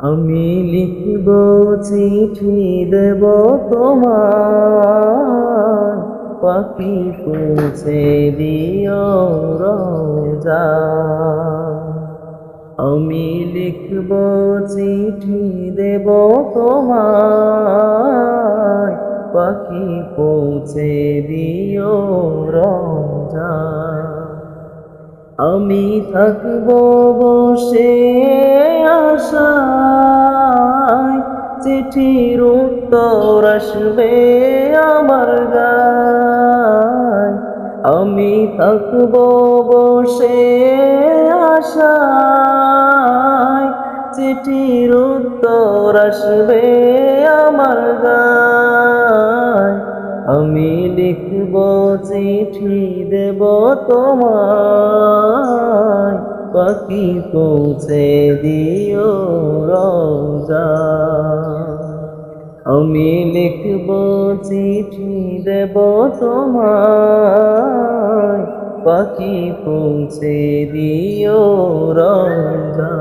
আমি লিখব চিঠি দেব তোমার, পাখি পৌঁছে দিও রোজা। আমি লিখব চিঠি দেব তোমার, পাখি পৌঁছে দিও রোজা। আমি থাকব বসে আশায়, চিঠির উত্তর আসবে আমার গায়। আমি থাকব বসে আশায়, চিঠির উত্তর আসবে আমার গায়। আমি লিখব চিঠি দেব তোমায়, পাখি পৌঁছে দিও রোজা। আমি লিখব চিঠি দেব তোমায়, পাখি পৌঁছে দিও রোজা।